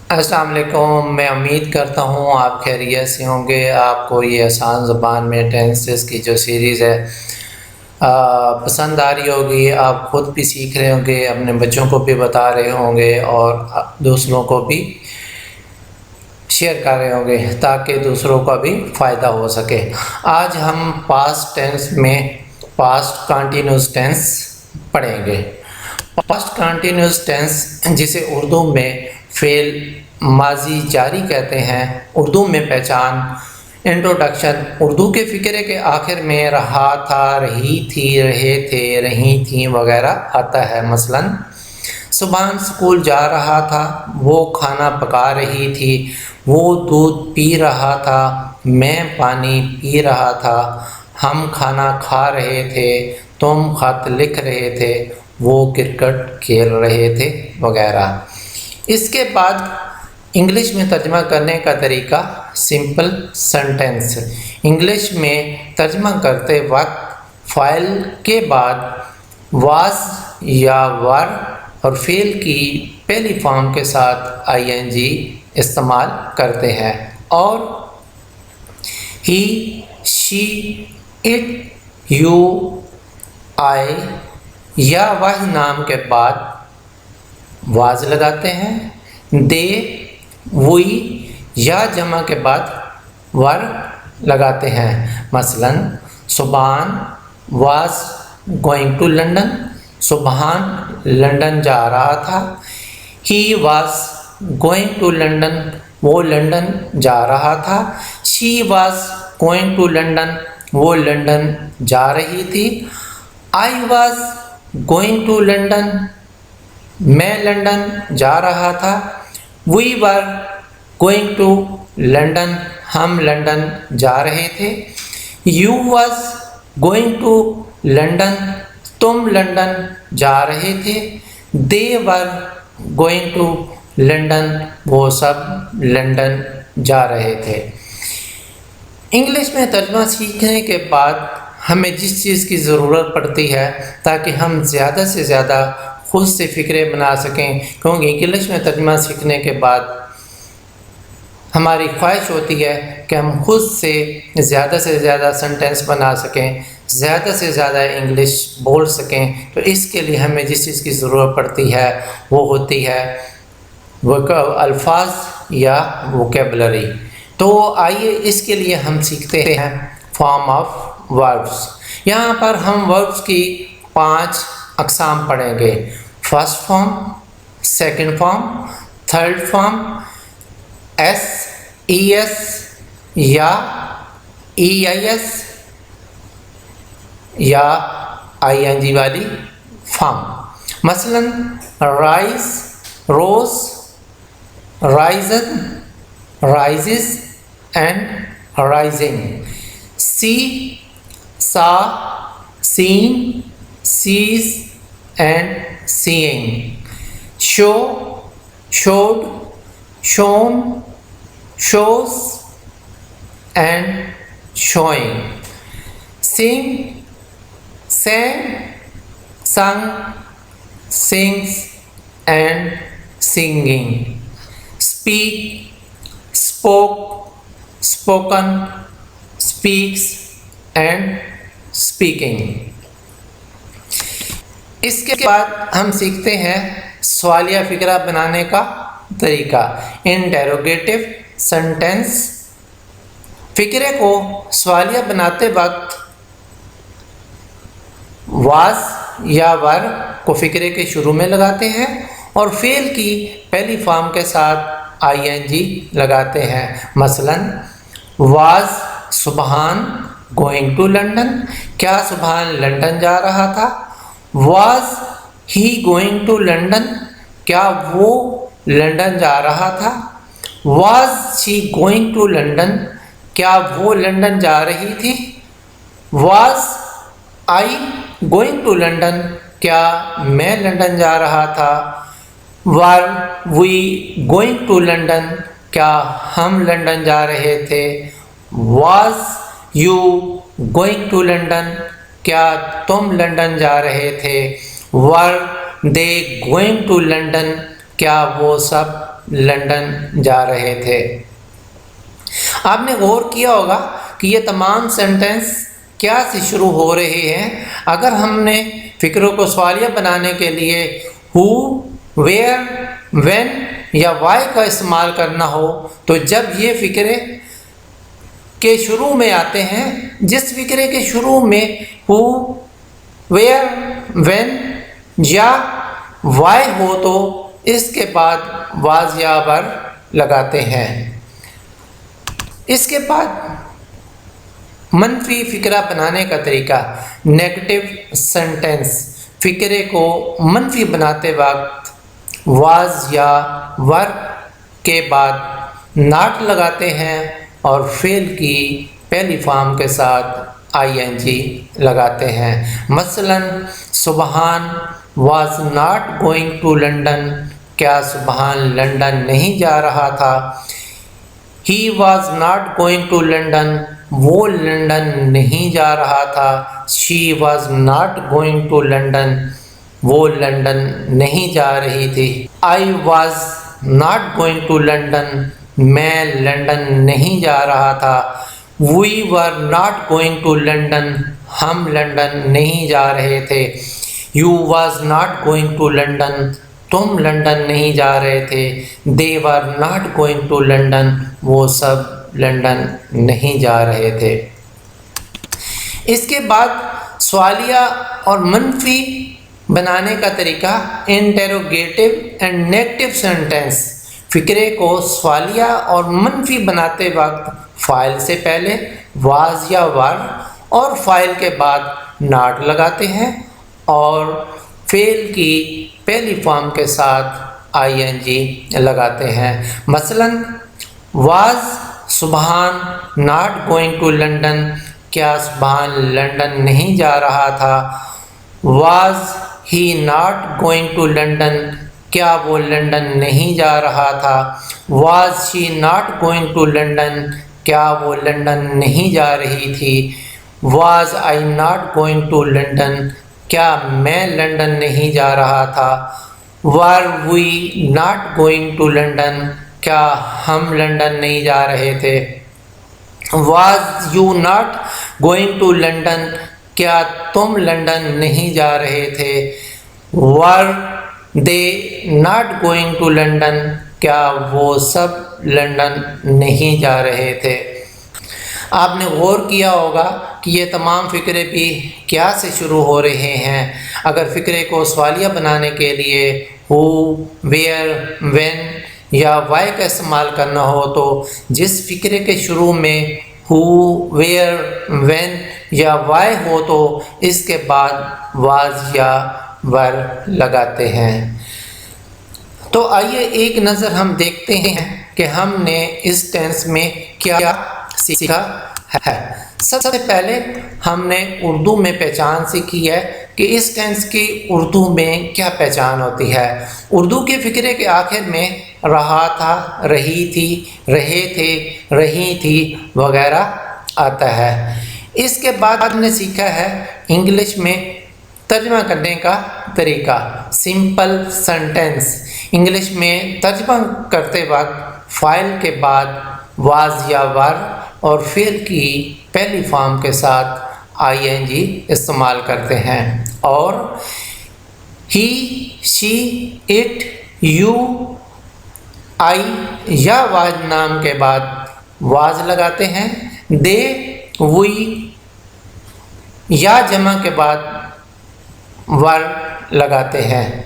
السلام علیکم، میں امید کرتا ہوں آپ خیریت سے ہوں گے۔ آپ کو یہ آسان زبان میں ٹینسز کی جو سیریز ہے پسند آ رہی ہوگی۔ آپ خود بھی سیکھ رہے ہوں گے، اپنے بچوں کو بھی بتا رہے ہوں گے اور دوسروں کو بھی شیئر کر رہے ہوں گے تاکہ دوسروں کا بھی فائدہ ہو سکے۔ آج ہم پاسٹ ٹینس میں پاسٹ کنٹینیوس ٹینس پڑھیں گے۔ پاسٹ کنٹینیوس ٹینس جسے اردو میں فعل ماضی جاری کہتے ہیں۔ اردو میں پہچان، انٹروڈکشن۔ اردو کے فقرے کے آخر میں رہا تھا، رہی تھی، رہے تھے، رہی تھیں وغیرہ آتا ہے۔ مثلاً سبحان اسکول جا رہا تھا، وہ کھانا پکا رہی تھی، وہ دودھ پی رہا تھا، میں پانی پی رہا تھا، ہم کھانا کھا رہے تھے، تم خط لکھ رہے تھے، وہ کرکٹ کھیل رہے تھے وغیرہ۔ اس کے بعد انگلش میں ترجمہ کرنے کا طریقہ سمپل سینٹینس۔ انگلش میں ترجمہ کرتے وقت فاعل کے بعد واز یا ور اور فعل کی پہلی فارم کے ساتھ ING استعمال کرتے ہیں، اور ہی، شی، اٹ، یو، آئی یا وہ نام کے بعد واز لگاتے ہیں۔ دے، وی یا جمع کے بعد ور لگاتے ہیں۔ مثلاً Subhan was going to London, Subhan London جا رہا تھا۔ He was going to London, وہ لندن جا رہا تھا۔ She was going to London, وہ لندن جا رہی تھی۔ I was going to London, میں لندن جا رہا تھا۔ We were going to London, ہم لندن جا رہے تھے۔ You was going to London, تم لندن جا رہے تھے۔ They were going to London, وہ سب لندن جا رہے تھے۔ انگلش میں ترجمہ سیکھنے کے بعد ہمیں جس چیز کی ضرورت پڑتی ہے تاکہ ہم زیادہ سے زیادہ خود سے فقرے بنا سکیں، کیونکہ انگلش میں ترجمہ سیکھنے کے بعد ہماری خواہش ہوتی ہے کہ ہم خود سے زیادہ سینٹینس بنا سکیں، زیادہ سے زیادہ انگلش بول سکیں۔ تو اس کے لیے ہمیں جس چیز کی ضرورت پڑتی ہے وہ ہوتی ہے الفاظ یا ووکیبلری۔ تو آئیے اس کے لیے ہم سیکھتے ہیں فارم آف وربس۔ یہاں پر ہم وربس کی 5 اقسام پڑھیں گے: first form, second form, third form, SES یا EIS یا ING والی فارم۔ مثلاً rise, rose, risen, rises and rising. See, saw, seen, sees and seeing. Show, showed, shown, shows and showing. Sing, sang, sung, sings and singing. Speak, spoke, spoken, speaks and speaking. اس کے بعد ہم سیکھتے ہیں سوالیہ فقرہ بنانے کا طریقہ، انٹروگیٹو سینٹینس۔ فقرے کو سوالیہ بناتے وقت واز یا ور کو فقرے کے شروع میں لگاتے ہیں اور فعل کی پہلی فارم کے ساتھ ING لگاتے ہیں۔ مثلاً واز سبحان گوئنگ ٹو لنڈن، کیا سبحان لندن جا رہا تھا؟ Was he going to London, کیا وہ لندن جا رہا تھا؟ Was she going to London, کیا وہ لندن جا رہی تھی؟ Was I going to London, کیا میں لندن جا رہا تھا؟ Were we going to London, کیا ہم لندن جا رہے تھے؟ Was you going to London, کیا تم لندن جا رہے تھے؟ Were they going to London, کیا وہ سب لندن جا رہے تھے۔ آپ نے غور کیا ہوگا کہ یہ تمام سینٹنس کیا سے شروع ہو رہے ہیں۔ اگر ہم نے فکروں کو سوالیہ بنانے کے لیے ہو، ویئر، وین یا وائی کا استعمال کرنا ہو تو جب یہ فکرے کے شروع میں آتے ہیں، جس فکرے کے شروع میں ہو، ویئر، وین یا وائی ہو تو اس کے بعد واز یا ور لگاتے ہیں۔ اس کے بعد منفی فکرہ بنانے کا طریقہ، نیگیٹو سینٹنس، فکرے کو منفی بناتے وقت واز یا ور کے بعد ناٹ لگاتے ہیں اور فعل کی پہلی فارم کے ساتھ ING لگاتے ہیں۔ مثلاً Subhan was not going to London, کیا سبحان لندن نہیں جا رہا تھا۔ He was not going to London, وہ لندن نہیں جا رہا تھا۔ She was not going to London, وہ لندن نہیں جا رہی تھی۔ I was not going to London, میں لندن نہیں جا رہا تھا۔ We were not going to London, ہم لندن نہیں جا رہے تھے۔ You was not going to London, تم لندن نہیں جا رہے تھے۔ They were not going to London, وہ سب لندن نہیں جا رہے تھے۔ اس کے بعد سوالیہ اور منفی بنانے کا طریقہ، انٹروگیٹو اینڈ نیگیٹو سینٹنس، فکرے کو سوالیہ اور منفی بناتے وقت فاعل سے پہلے واز یا ور اور فاعل کے بعد ناٹ لگاتے ہیں اور فعل کی پہلی فارم کے ساتھ ING لگاتے ہیں۔ مثلاً واز سبحان ناٹ گوئنگ ٹو لنڈن، کیا سبحان لندن نہیں جا رہا تھا۔ Was he not going to London, کیا وہ لندن نہیں جا رہا تھا۔ Was she not going to London, کیا وہ لندن نہیں جا رہی تھی۔ Was I not going to London, کیا میں لندن نہیں جا رہا تھا۔ Were we not going to London, کیا ہم لندن نہیں جا رہے تھے۔ Was you not going to London, کیا تم لندن نہیں جا رہے تھے۔ Were they not going to London, کیا وہ سب لندن نہیں جا رہے تھے۔ آپ نے غور کیا ہوگا کہ یہ تمام فکرے بھی کیا سے شروع ہو رہے ہیں۔ اگر فکرے کو سوالیہ بنانے کے لیے ہو، ویئر، وین یا وائی کا استعمال کرنا ہو تو جس فکرے کے شروع میں ہو، ویئر، وین یا وائی ہو تو اس کے بعد واز یا ور لگاتے ہیں۔ تو آئیے ایک نظر ہم دیکھتے ہیں کہ ہم نے اس ٹینس میں کیا سیکھا ہے۔ سب سے پہلے ہم نے اردو میں پہچان سیکھی ہے کہ اس ٹینس کی اردو میں کیا پہچان ہوتی ہے۔ اردو کے فکرے کے آخر میں رہا تھا، رہی تھی، رہے تھے، رہی تھی وغیرہ آتا ہے۔ اس کے بعد ہم نے سیکھا ہے انگلش میں ترجمہ کرنے کا طریقہ، سمپل سینٹنس۔ انگلش میں ترجمہ کرتے وقت فاعل کے بعد واز یا ور اور فعل کی پہلی فارم کے ساتھ ING استعمال کرتے ہیں اور ہی، شی، اٹ، یو، آئی یا واز نام کے بعد واز لگاتے ہیں۔ دے، وی یا جمع کے بعد ور لگاتے ہیں۔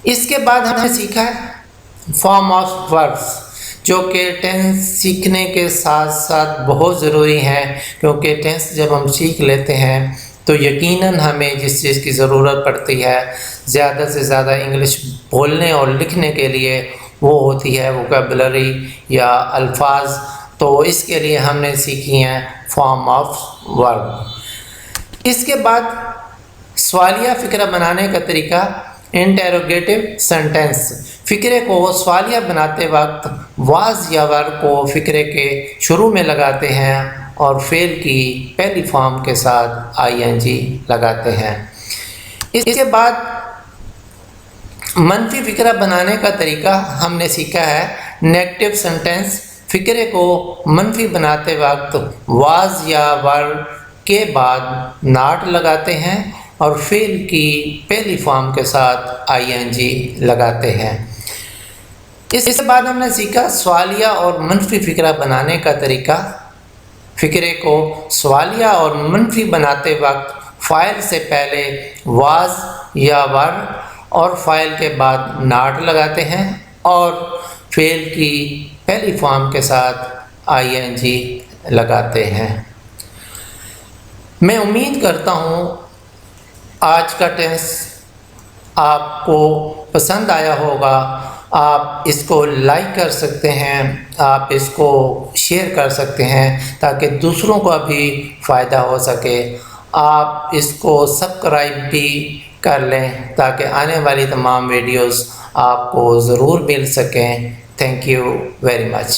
اس کے بعد ہم نے سیکھا ہے فارم آف وربس، جو کہ ٹینس سیکھنے کے ساتھ ساتھ بہت ضروری ہیں، کیونکہ ٹینس جب ہم سیکھ لیتے ہیں تو یقیناً ہمیں جس چیز کی ضرورت پڑتی ہے زیادہ سے زیادہ انگلش بولنے اور لکھنے کے لیے، وہ ہوتی ہے ووکیبلری یا الفاظ۔ تو اس کے لیے ہم نے سیکھی ہیں فارم آف ورب۔ اس کے بعد سوالیہ فکرہ بنانے کا طریقہ، انٹروگیٹو سینٹنس، فکرے کو سوالیہ بناتے وقت واز یا ور کو فکرے کے شروع میں لگاتے ہیں اور فعل کی پہلی فارم کے ساتھ ING لگاتے ہیں۔ اس کے بعد منفی فقرہ بنانے کا طریقہ ہم نے سیکھا ہے۔ نیگیٹو سینٹینس فقرے کو منفی بناتے وقت واز یا ور کے بعد ناٹ لگاتے ہیں اور فعل کی پہلی فارم کے ساتھ ing لگاتے ہیں۔ اس کے بعد ہم نے سیکھا سوالیہ اور منفی فقرہ بنانے کا طریقہ۔ فقرے کو سوالیہ اور منفی بناتے وقت فاعل سے پہلے واز یا ور اور فاعل کے بعد ناٹ لگاتے ہیں اور فعل کی پہلی فارم کے ساتھ ing لگاتے ہیں۔ میں امید کرتا ہوں آج کا ٹینس آپ کو پسند آیا ہوگا۔ آپ اس کو لائک کر سکتے ہیں، آپ اس کو شیئر کر سکتے ہیں تاکہ دوسروں کو بھی فائدہ ہو سکے۔ آپ اس کو سبسکرائب بھی کر لیں تاکہ آنے والی تمام ویڈیوز آپ کو ضرور مل سکیں۔ Thank you very much.